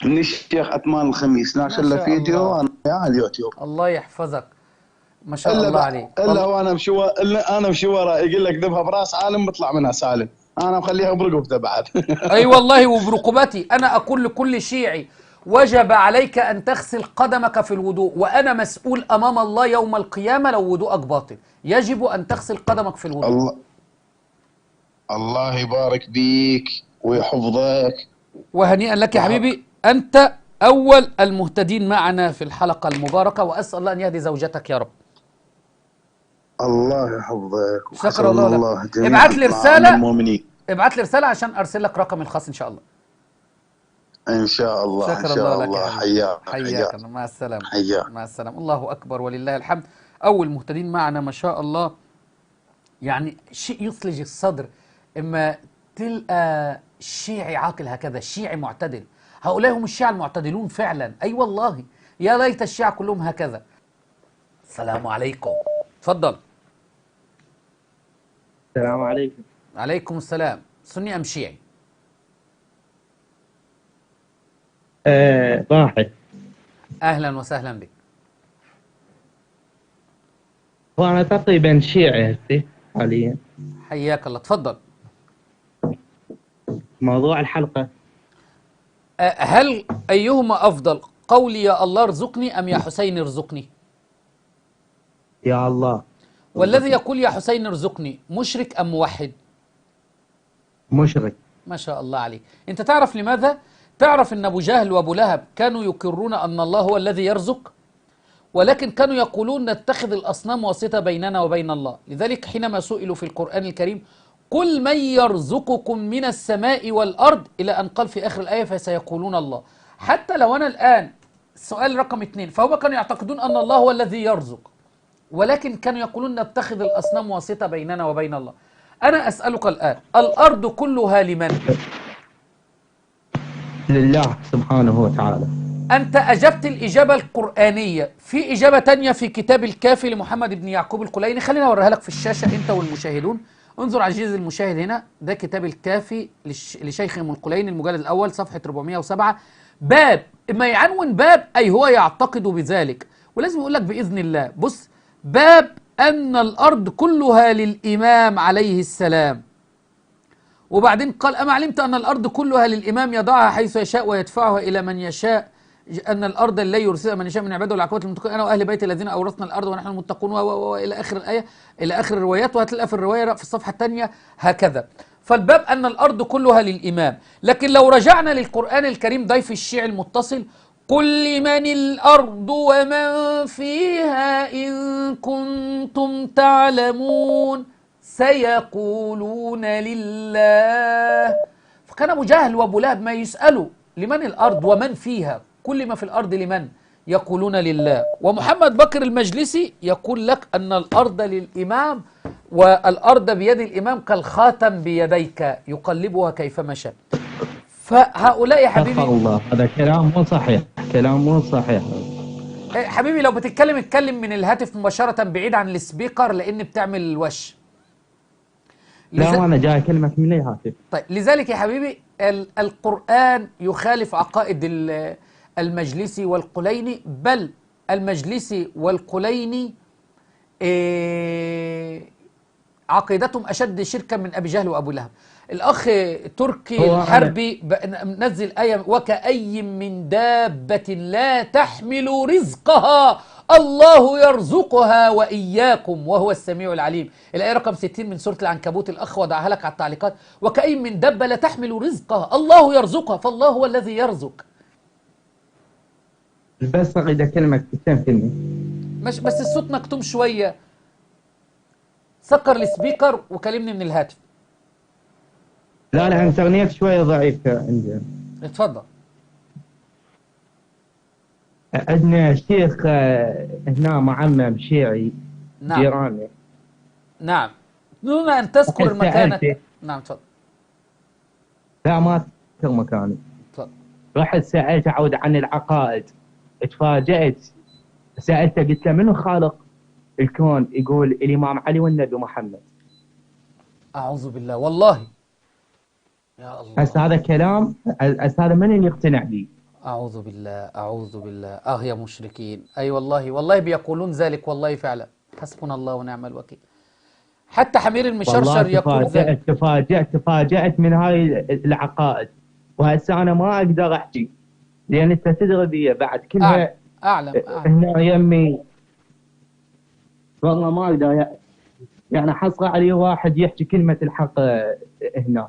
من الشيخ اتمان الخميس ناشر له فيديو على اليوتيوب. الله يحفظك. ما شاء الله عليك. الا وانا مشي ورا يقول لك ذبها براس عالم بطلع منها سالم. انا مخليها برقبته بعد. اي والله وبرقبتي. انا اقول لكل شيعي وجب عليك ان تغسل قدمك في الوضوء، وانا مسؤول امام الله يوم القيامه لو وضوءك باطل. يجب ان تغسل قدمك في الوضوء. الله يبارك بيك ويحفظك. وهنيئا لك يا حبيبي، انت اول المهتدين معنا في الحلقه المباركه، واسال الله ان يهدي زوجتك يا رب. الله يحفظك. شكرا الله لك. ابعت لي رساله، ابعت لي رساله عشان ارسل لك رقم الخاص ان شاء الله. ان شاء الله. شكرا ان شاء الله الله. لك. حياك. مع السلامه. مع السلامه. الله اكبر ولله الحمد. اول مهتدين معنا ما شاء الله يعني شيء يثلج الصدر اما تلقى شيعي عاقل هكذا، شيعي معتدل. هؤلاء هم الشيعة المعتدلون فعلا، اي والله، يا ليت الشيعة كلهم هكذا. السلام عليكم، اتفضل. السلام عليكم. عليكم السلام. سني ام شيعي؟ واحد. اهلا وسهلا بك. وانا تقريبا شيعي هسه حاليا. حياك الله، اتفضل. موضوع الحلقة، هل ايهما افضل، قولي يا الله ارزقني ام يا حسين ارزقني؟ يا الله. والذي يقول يا حسين ارزقني مشرك ام موحد؟ مشرك. ما شاء الله عليك. انت تعرف لماذا؟ تعرف ان ابو جهل وابو لهب كانوا يقرون ان الله هو الذي يرزق، ولكن كانوا يقولون نتخذ الاصنام واسطة بيننا وبين الله. لذلك حينما سئلوا في القرآن الكريم قل من يرزقكم من السماء والارض الى ان قال في اخر الايه فسيقولون الله. حتى لو انا الان السؤال رقم 2، فهم كانوا يعتقدون ان الله هو الذي يرزق، ولكن كانوا يقولون نتخذ الاصنام واسطة بيننا وبين الله. انا اسالك الان، الارض كلها لمن؟ لله سبحانه وتعالى. أنت أجبت الإجابة القرآنية. في إجابة تانية في كتاب الكافي لمحمد بن يعقوب الكليني، خلينا أوريها لك في الشاشة أنت والمشاهدون. انظر عزيزي المشاهد هنا، ده كتاب الكافي لشيخهم الكليني المجلد الأول صفحة 407. باب ما يعنون باب أي هو يعتقد بذلك، ولازم يقول لك بإذن الله. بص، باب أن الأرض كلها للإمام عليه السلام. وبعدين قال أما علمت أن الأرض كلها للإمام يضعها حيث يشاء ويدفعها إلى من يشاء، أن الأرض لا يرسلها من يشاء من عباده والعقبات المتقين، أنا وأهل بيت الذين أورثنا الأرض ونحن المتقون وإلى آخر الآية، إلى آخر الروايات. وهتلاقي في الرواية في الصفحة الثانية هكذا. فالباب أن الأرض كلها للإمام. لكن لو رجعنا للقرآن الكريم ضيف الشيعي المتصل، قل لمن الأرض ومن فيها إن كنتم تعلمون سيقولون لله. فكان أبو جهل وأبو لهب ما يسألوا لمن الأرض ومن فيها، كل ما في الأرض لمن؟ يقولون لله. ومحمد بكر المجلسي يقول لك أن الأرض للإمام، والأرض بيد الإمام كالخاتم بيديك يقلبها كيفما شاء. فهؤلاء يا حبيبي الله، هذا كلام مو صحيح، كلام مو صحيح. حبيبي لو بتتكلم اتكلم من الهاتف مباشرة بعيد عن السبيكر، لأن بتعمل الوش. لا أنا جاي أكلمك من الهاتف. طيب لذلك يا حبيبي القرآن يخالف عقائد المجلسي والقليني، بل المجلسي والقليني عقيدتهم أشد شركا من أبي جهل وأبو لهب. الأخ تركي الحربي نزل آية وكأي من دابة لا تحمل رزقها الله يرزقها وإياكم وهو السميع العليم. الآية رقم 60 من سورة العنكبوت، الأخ وضعها لك على التعليقات. وكأي من دابة لا تحمل رزقها الله يرزقها، فالله هو الذي يرزق. بس أريد أكلمك تفهمني. مش بس الصوت مكتوم شوية، سكر السبيكر وكلمني من الهاتف. لا الانترنت شوية ضعيف عندي. اتفضل. عندنا شيخ هنا معمم شيعي. نعم. جيراني. نعم. دون أن تذكر مكانك. نعم تفضل. لا ما أذكر مكاني. تفضل. رحت سألت عود عن العقائد، اتفاجأت. سألته قلت له منو خالق الكون؟ يقول الإمام علي والنبي محمد. أعوذ بالله والله. يا الله. هسه هذا كلام، هسه هذا من اللي يقتنع به؟ أعوذ بالله أعوذ بالله. يا مشركين. أي والله والله بيقولون ذلك، والله فعلا. حسبنا الله ونعم الوكيل. حتى حمير المشرشر يقول ذلك. تفاجأت من هاي العقائد، وهسه أنا ما أقدر أحكي لأن أنت تدري بي بعد كلها. أعلم. هنا يمي والله ما أقدر يعني حصر عليه واحد يحكي كلمة الحق هنا،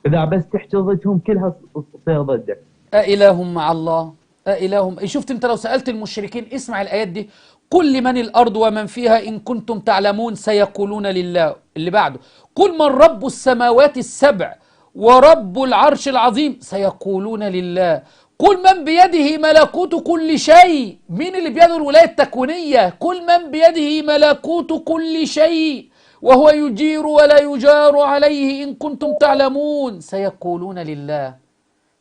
إذا بس تحكي ضدهم كلها تصير ضدك. أإله مع الله؟ أإله. شفت أنت لو سألت المشركين، اسمع الآيات دي، قل لمن الأرض ومن فيها إن كنتم تعلمون سيقولون لله. اللي بعده قل من رب السماوات السبع ورب العرش العظيم سيقولون لله. قل من بيده ملكوت كل شيء. مين اللي بيده الولاية التكوينية؟ قل من بيده ملكوت كل شيء وهو يجير ولا يجار عليه إن كنتم تعلمون. سيقولون لله.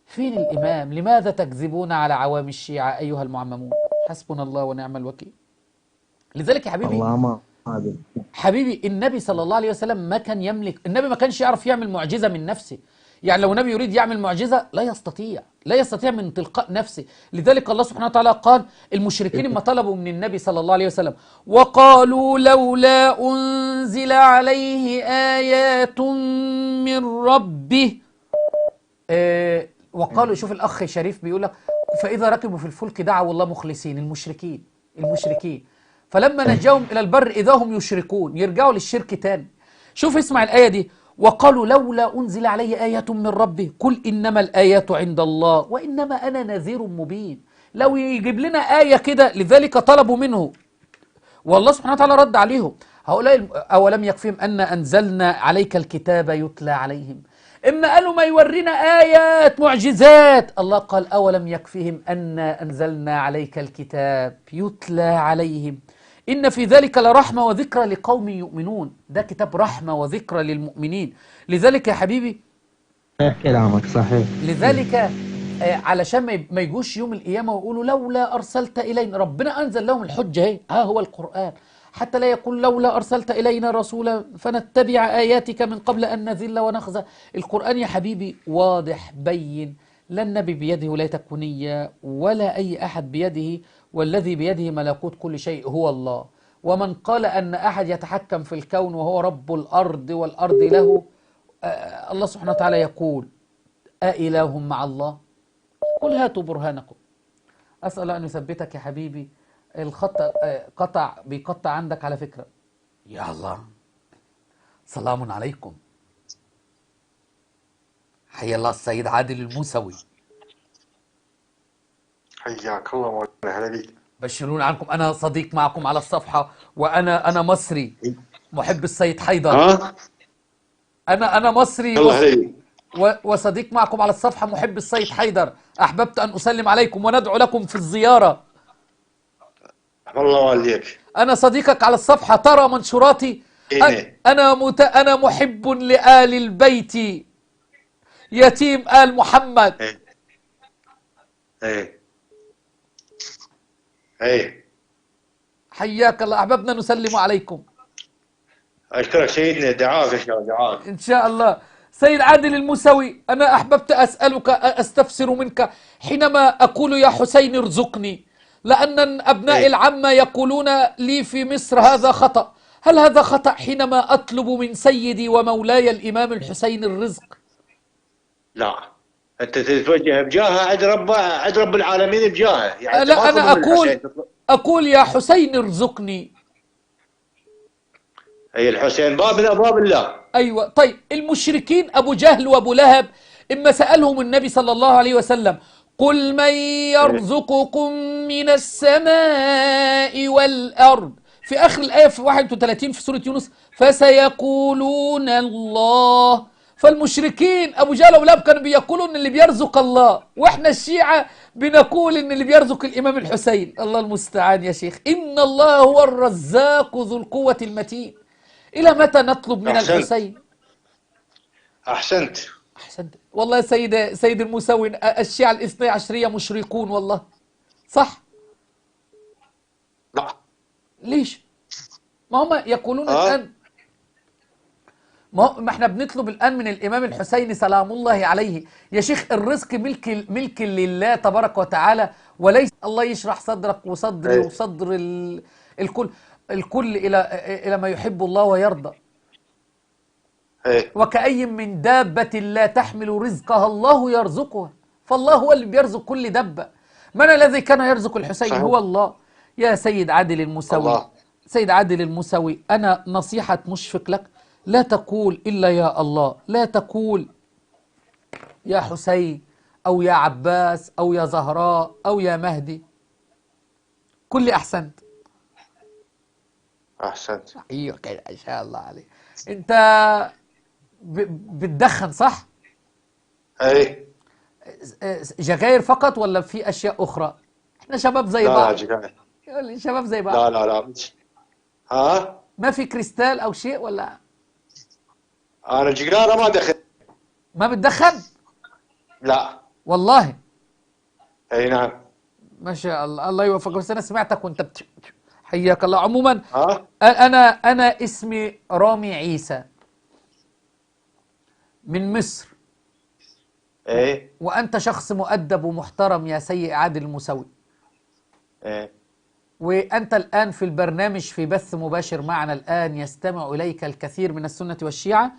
فين الإمام؟ لماذا تكذبون على عوام الشيعة أيها المعممون؟ حسبنا الله ونعم الوكيل. لذلك يا حبيبي، الله ما هذا حبيبي النبي صلى الله عليه وسلم ما كان يملك، النبي ما كانش يعرف يعمل معجزة من نفسه. يعني لو نبي يريد يعمل معجزة لا يستطيع، لا يستطيع من تلقاء نفسه. لذلك الله سبحانه وتعالى قال المشركين لما طلبوا من النبي صلى الله عليه وسلم وقالوا لولا أنزل عليه آيات من ربه، وقالوا، شوف الأخ شريف بيقول لك فإذا ركبوا في الفلك دعوا الله مخلصين. المشركين فلما نجاهم إلى البر إذا هم يشركون، يرجعوا للشرك تاني. شوف اسمع الآية دي، وقالوا لولا أنزل عليه آية من ربه قل إنما الآيات عند الله وإنما أنا نذير مبين. لو يجيب لنا آية كده، لذلك طلبوا منه والله سبحانه وتعالى رد عليهم. هؤلاء أولم يكفيهم أن أنزلنا عليك الكتاب يتلى عليهم. إما قالوا ما يورينا آيات معجزات، الله قال أولم يكفيهم أن أنزلنا عليك الكتاب يتلى عليهم إن في ذلك لرحمة وذكرى لقوم يؤمنون. ده كتاب رحمة وذكرى للمؤمنين. لذلك يا حبيبي، كلامك صحيح. لذلك علشان ما يجوش يوم القيامة ويقولوا لولا أرسلت إلينا، ربنا أنزل لهم الحجة اهي، هو القرآن، حتى لا يقول لولا أرسلت إلينا رسولا فنتبع آياتك من قبل أن نذل ونخزى. القرآن يا حبيبي واضح بين، لا النبي بيده ولاية تكوينية ولا أي أحد بيده، والذي بيده ملكوت كل شيء هو الله. ومن قال أن أحد يتحكم في الكون وهو رب الأرض والأرض له، الله سبحانه وتعالى يقول أإله مع الله؟ قل هاتوا برهانكم. أسأل أن يثبتك يا حبيبي. الخط بيقطع عندك على فكرة. يا الله، سلام عليكم. حيا الله السيد عادل الموسوي. حياك الله مولانا، هلا بيك. بشروني عنكم، أنا صديق معكم على الصفحة، وأنا مصري محب السيد حيدر. أنا مصري وصديق معكم على الصفحة محب السيد حيدر. أحببت أن أسلم عليكم وندعو لكم في الزيارة. الله والديك. أنا صديقك على الصفحة، ترى منشوراتي. أنا محب لآل البيت، يتيم آل محمد. حياك الله، أحببنا نسلم عليكم. أشكرك سيدنا، دعاك إن شاء الله، دعاك إن شاء الله. سيد عادل الموسوي، أنا أحببت أسألك، أستفسر منك حينما أقول يا حسين ارزقني، لأن أبناء العمة يقولون لي في مصر هذا خطأ. هل هذا خطأ حينما أطلب من سيدي ومولاي الإمام الحسين الرزق؟ لا، أنت تتوجه بجاهه عند رب العالمين بجاهه. يعني لا، أنا أقول يا حسين ارزقني. أي الحسين باب من أبواب الله. أيوة. طيب المشركين أبو جهل وأبو لهب إما سألهم النبي صلى الله عليه وسلم قل من يرزقكم من السماء والأرض، في آخر الآية في 31 في سورة يونس فسيقولون الله. فالمشركين أبو جهل وأبو لهب كانوا بيقولوا إن اللي بيرزق الله، وإحنا الشيعة بنقول إن اللي بيرزق الإمام الحسين. الله المستعان يا شيخ. إن الله هو الرزاق ذو القوة المتين. إلى متى نطلب من الحسين؟ أحسنت والله سيد الموسوي، الشيعة الاثني عشرية مشركون والله. صح؟ لا. ليش؟ ما هم يقولون الآن، ما احنا بنطلب الآن من الإمام الحسين سلام الله عليه يا شيخ. الرزق ملك لله تبارك وتعالى، وليس الله يشرح صدرك وصدري وصدر الكل إلى ما يحب الله ويرضى. وكأي من دابة لا تحمل رزقها الله يرزقها. فالله هو اللي بيرزق كل دابة. من الذي كان يرزق الحسين؟ هو الله. يا سيد عادل الموسوي، سيد عادل الموسوي، أنا نصيحة مشفق لك، لا تقول إلا يا الله، لا تقول يا حسين أو يا عباس أو يا زهراء أو يا مهدي. كل أحسنت. أيوة كده إن شاء الله عليك. أنت بتدخن صح؟ أي. جغاير فقط ولا في أشياء أخرى؟ إحنا شباب زي بعض. لا جغاير. شباب زي بعض. لا. ها؟ ما في كريستال أو شيء ولا؟ انا جيجاره ما دخل. ما بتدخن؟ لا. والله. اي نعم. ما شاء الله، الله يوفقك. بس أنا سمعتك وأنت حياك الله. عموما ها. أنا اسمي رامي عيسى من مصر. ايه. وأنت شخص مؤدب ومحترم يا سيء عادل الموسوي. ايه. وأنت الآن في البرنامج في بث مباشر معنا الآن، يستمع إليك الكثير من السنة والشيعة،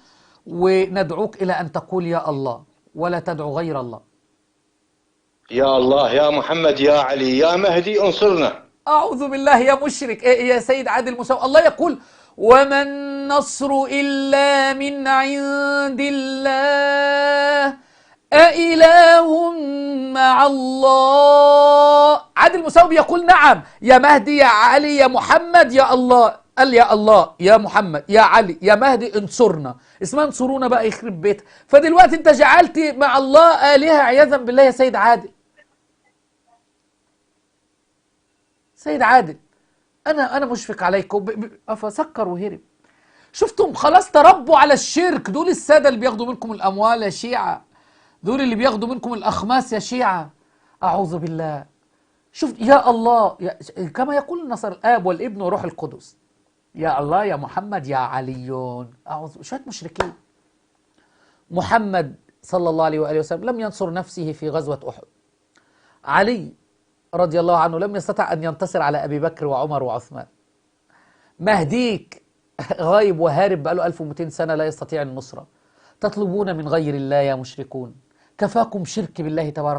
وندعوك إلى أن تقول يا الله ولا تدعو غير الله. يا الله، يا محمد، يا علي، يا مهدي انصرنا. أعوذ بالله يا مشرك. إيه يا سيد عادل الموسوي؟ الله يقول وما النصر إلا من عند الله أإله مع الله. عادل الموسوي يقول نعم يا مهدي يا علي يا محمد يا الله. قال يا الله يا محمد يا علي يا مهدي انصرنا. اسمها انصرونا بقى يخرب بيتك. فدلوقتي انت جعلت مع الله آلهة عياذا بالله يا سيد عادل. سيد عادل انا مشفق عليكم. فسكر وهرب. شفتم خلاص تربوا على الشرك. دول السادة اللي بياخدوا منكم الاموال يا شيعة، دول اللي بياخدوا منكم الاخماس يا شيعة. اعوذ بالله. شوف يا الله كما يقول النصارى الاب والابن وروح القدس. يا الله يا محمد يا عليون. اعوذ. شويه مشركين. محمد صلى الله عليه واله وسلم لم ينصر نفسه في غزوة احد. علي رضي الله عنه لم يستطع أن ينتصر على أبي بكر وعمر وعثمان. مهديك غايب وهارب بقاله 1200 سنة لا يستطيع النصرة. تطلبون من غير الله يا مشركون. كفاكم شرك بالله تبارك